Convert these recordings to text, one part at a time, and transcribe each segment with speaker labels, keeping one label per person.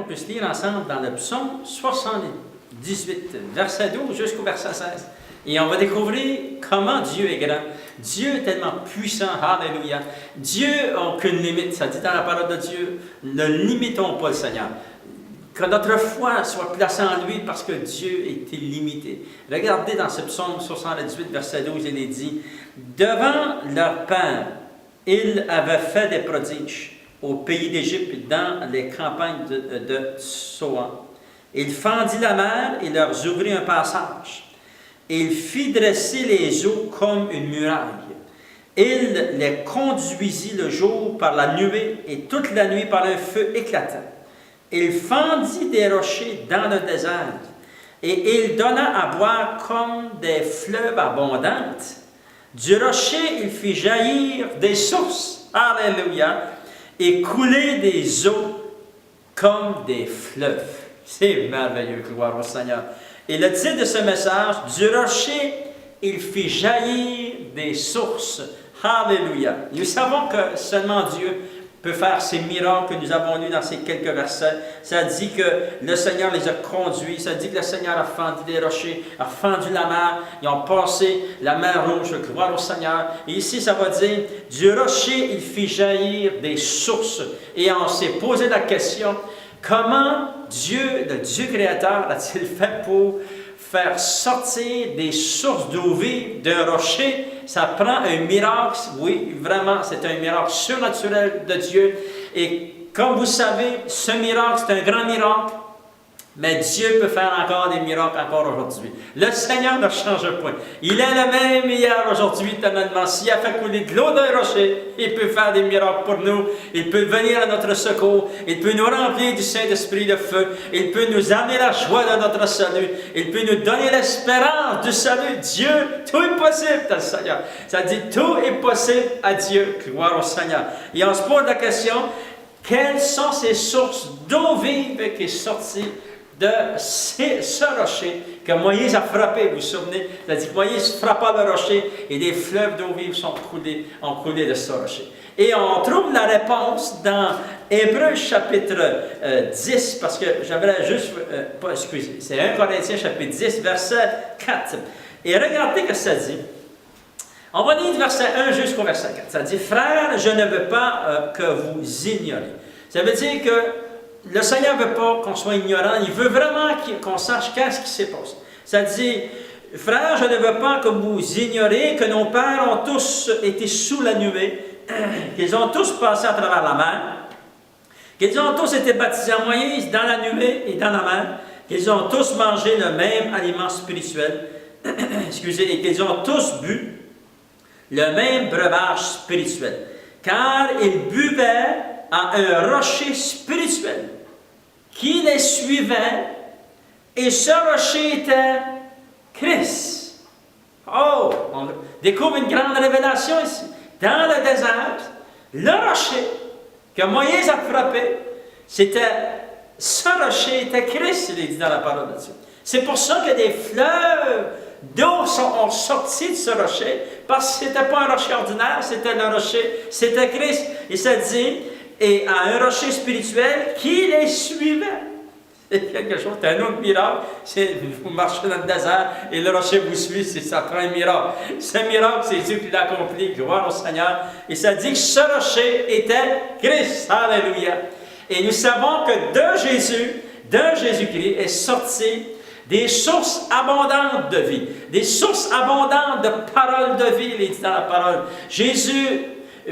Speaker 1: puisse lire ensemble dans le psaume 78, verset 12 jusqu'au verset 16. Et on va découvrir comment Dieu est grand. Dieu est tellement puissant, alléluia. Dieu n'a aucune limite. Ça dit dans la parole de Dieu, ne limitons pas le Seigneur. Que notre foi soit placée en lui parce que Dieu est illimité. Regardez dans ce psaume 78, verset 12, il est dit, « Devant leur père, il avait fait des prodiges au pays d'Égypte, dans les campagnes de Soan. Il fendit la mer et leur ouvrit un passage. Il fit dresser les eaux comme une muraille. Il les conduisit le jour par la nuée et toute la nuit par un feu éclatant. Il fendit des rochers dans le désert et il donna à boire comme des fleuves abondantes. Du rocher, il fit jaillir des sources, alléluia, et couler des eaux comme des fleuves. » C'est merveilleux, gloire au Seigneur. Et le titre de ce message, « Du rocher, il fit jaillir des sources. » Alléluia. Nous savons que seulement Dieu peut faire ces miracles que nous avons lus dans ces quelques versets. Ça dit que le Seigneur les a conduits. Ça dit que le Seigneur a fendu des rochers, a fendu la mer. Ils ont passé la mer rouge, gloire au Seigneur. Et ici, ça va dire, « Du rocher, il fit jaillir des sources. » Et on s'est posé la question, comment Dieu, le Dieu créateur, a-t-il fait pour faire sortir des sources d'eau vive d'un rocher? Ça prend un miracle, oui, vraiment, c'est un miracle surnaturel de Dieu. Et comme vous savez, ce miracle, c'est un grand miracle, mais Dieu peut faire encore des miracles encore aujourd'hui. Le Seigneur ne change point. Il est le même hier, aujourd'hui, éternellement. S'il a fait couler de l'eau d'un rocher, il peut faire des miracles pour nous. Il peut venir à notre secours. Il peut nous remplir du Saint-Esprit de feu. Il peut nous amener la joie de notre salut. Il peut nous donner l'espérance du salut. Dieu, tout est possible dans le Seigneur. Ça dit, tout est possible à Dieu. Gloire au Seigneur. Et on se pose la question, quelles sont ces sources d'eau vive qui est sortie de ce rocher que Moïse a frappé, vous vous souvenez? C'est-à-dire que Moïse frappa le rocher et des fleuves d'eau vive ont coulé de ce rocher. Et on trouve la réponse dans Hébreux chapitre 10, parce que j'aimerais juste, excusez, c'est 1 Corinthiens chapitre 10, verset 4. Et regardez ce que ça dit. On va lire du verset 1 jusqu'au verset 4. Ça dit, « Frères, je ne veux pas que vous ignoriez. » Ça veut dire que le Seigneur ne veut pas qu'on soit ignorant, il veut vraiment qu'on sache qu'est-ce qui s'est passé. Ça dit, « Frères, je ne veux pas que vous ignoriez que nos pères ont tous été sous la nuée, qu'ils ont tous passé à travers la mer, qu'ils ont tous été baptisés en Moïse dans la nuée et dans la mer, qu'ils ont tous mangé le même aliment spirituel, excusez, et qu'ils ont tous bu le même breuvage spirituel, car ils buvaient à un rocher spirituel qui les suivait, et ce rocher était Christ. » Oh, on découvre une grande révélation ici. Dans le désert, le rocher que Moïse a frappé, ce rocher était Christ, il est dit dans la parole de Dieu. C'est pour ça que des fleuves d'eau ont sorti de ce rocher, parce que ce n'était pas un rocher ordinaire, c'était le rocher, c'était Christ. Et ça dit, et à un rocher spirituel qui les suivait. C'est quelque chose, c'est un autre miracle. Vous marchez dans le désert et le rocher vous suit, ça prend un miracle. Ce miracle, c'est Dieu qui l'a accompli, gloire au Seigneur. Et ça dit que ce rocher était Christ. Alléluia. Et nous savons que de Jésus-Christ est sorti des sources abondantes de vie, des sources abondantes de paroles de vie, il est dit dans la parole.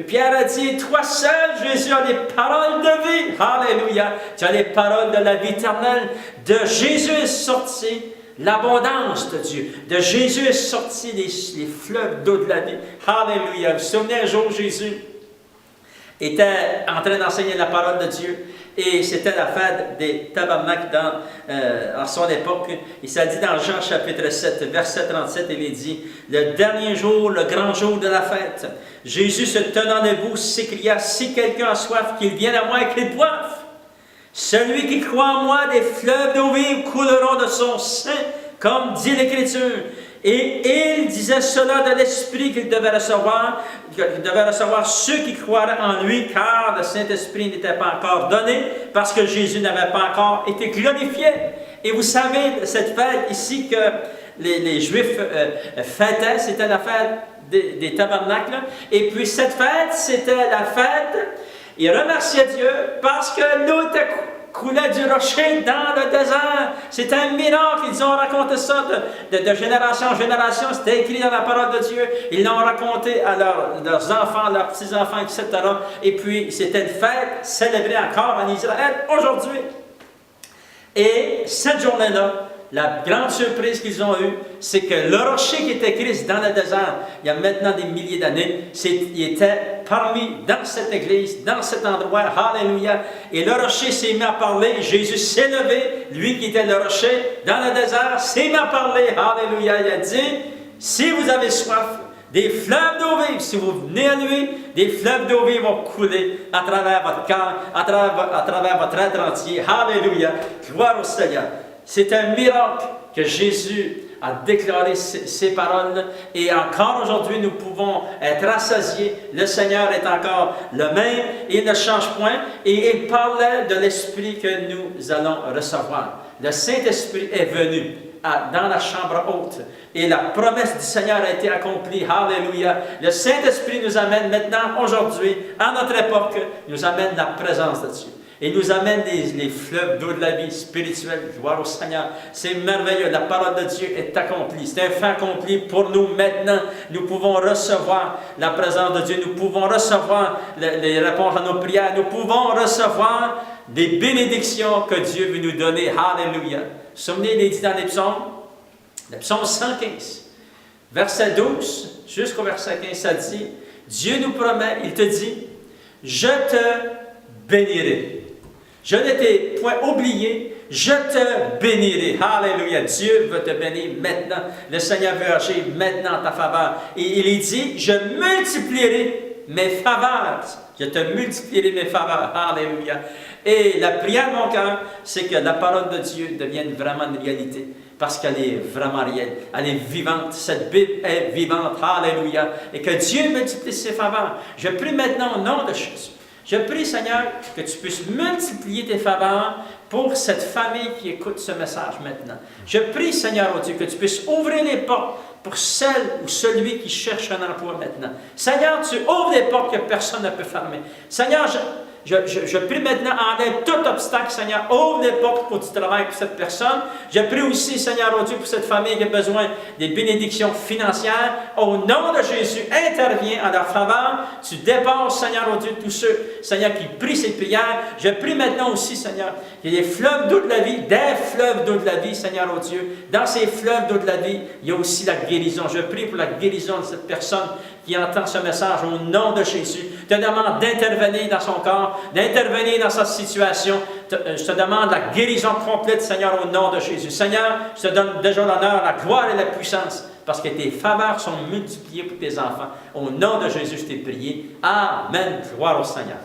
Speaker 1: Pierre a dit, toi seul, Jésus, a des paroles de vie. Alléluia. Tu as les paroles de la vie éternelle. De Jésus est sorti l'abondance de Dieu. De Jésus est sorti les fleuves d'eau de la vie. Alléluia. Vous vous souvenez, un jour, Jésus était en train d'enseigner la parole de Dieu. Et c'était la fête des tabernacles à son époque. Et ça dit dans Jean chapitre 7, verset 37, il est dit, « Le dernier jour, le grand jour de la fête, Jésus se tenant debout s'écria, « Si quelqu'un a soif, qu'il vienne à moi et qu'il boive. Celui qui croit en moi, des fleuves d'eau vive couleront de son sein, comme dit l'Écriture. Et il disait cela de l'Esprit qu'il devait recevoir ceux qui croiraient en lui, car le Saint-Esprit n'était pas encore donné, parce que Jésus n'avait pas encore été glorifié. Et vous savez, cette fête ici que les Juifs fêtaient, c'était la fête des tabernacles. Et puis cette fête, c'était la fête, ils remerciaient Dieu parce que l'eau coulait du rocher dans le désert. C'est un miracle. Ils ont raconté ça de génération en génération. C'était écrit dans la parole de Dieu. Ils l'ont raconté à leurs enfants, leurs petits-enfants, etc. Et puis, c'était une fête célébrée encore en Israël aujourd'hui. Et cette journée-là, la grande surprise qu'ils ont eue, c'est que le rocher qui était Christ dans le désert, il y a maintenant des milliers d'années, il était parmi, dans cette église, dans cet endroit, alléluia. Et le rocher s'est mis à parler, Jésus s'est levé, lui qui était le rocher dans le désert, s'est mis à parler, alléluia. Il a dit, si vous avez soif, des fleuves d'eau vive, si vous venez à lui, des fleuves d'eau vive vont couler à travers votre cœur, à travers votre être entier. Alléluia. Gloire au Seigneur. C'est un miracle que Jésus a déclaré ces paroles et encore aujourd'hui nous pouvons être rassasiés. Le Seigneur est encore le même et il ne change point et il parlait de l'Esprit que nous allons recevoir. Le Saint-Esprit est venu dans la chambre haute et la promesse du Seigneur a été accomplie. Alléluia. Le Saint-Esprit nous amène maintenant, aujourd'hui, à notre époque, nous amène la présence de Dieu. Et nous amène les fleuves d'eau de la vie spirituelle. Gloire au Seigneur. C'est merveilleux. La parole de Dieu est accomplie. C'est un fait accompli pour nous maintenant. Nous pouvons recevoir la présence de Dieu. Nous pouvons recevoir les réponses à nos prières. Nous pouvons recevoir des bénédictions que Dieu veut nous donner. Alléluia. Souvenez, il est dit dans les psaumes, le psaume 115, verset 12 jusqu'au verset 15, ça dit, Dieu nous promet, il te dit, je te bénirai. Je ne t'ai point oublié, je te bénirai. Alléluia. Dieu veut te bénir maintenant. Le Seigneur veut agir maintenant en ta faveur. Et il dit, je multiplierai mes faveurs. Je te multiplierai mes faveurs. Alléluia. Et la prière de mon cœur, c'est que la parole de Dieu devienne vraiment une réalité. Parce qu'elle est vraiment réelle. Elle est vivante. Cette Bible est vivante. Alléluia. Et que Dieu multiplie ses faveurs. Je prie maintenant au nom de Jésus. Je prie, Seigneur, que tu puisses multiplier tes faveurs pour cette famille qui écoute ce message maintenant. Je prie, Seigneur, oh Dieu, que tu puisses ouvrir les portes pour celle ou celui qui cherche un emploi maintenant. Seigneur, tu ouvres des portes que personne ne peut fermer. Seigneur, je prie maintenant, enlève tout obstacle, Seigneur. Ouvre les portes pour du travail pour cette personne. Je prie aussi, Seigneur, oh Dieu, pour cette famille qui a besoin des bénédictions financières. Au nom de Jésus, interviens en leur faveur. Tu dépasses, Seigneur, oh Dieu, tous ceux, Seigneur, qui prient ces prières. Je prie maintenant aussi, Seigneur, qu'il y ait des fleuves d'eau de la vie, des fleuves d'eau de la vie, Seigneur, oh Dieu. Dans ces fleuves d'eau de la vie, il y a aussi la guérison. Je prie pour la guérison de cette personne qui entend ce message au nom de Jésus. Je te demande d'intervenir dans son corps, d'intervenir dans sa situation. Je te demande la guérison complète, Seigneur, au nom de Jésus. Seigneur, je te donne déjà l'honneur, la gloire et la puissance, parce que tes faveurs sont multipliées pour tes enfants. Au nom de Jésus, je t'ai prié. Amen. Gloire au Seigneur.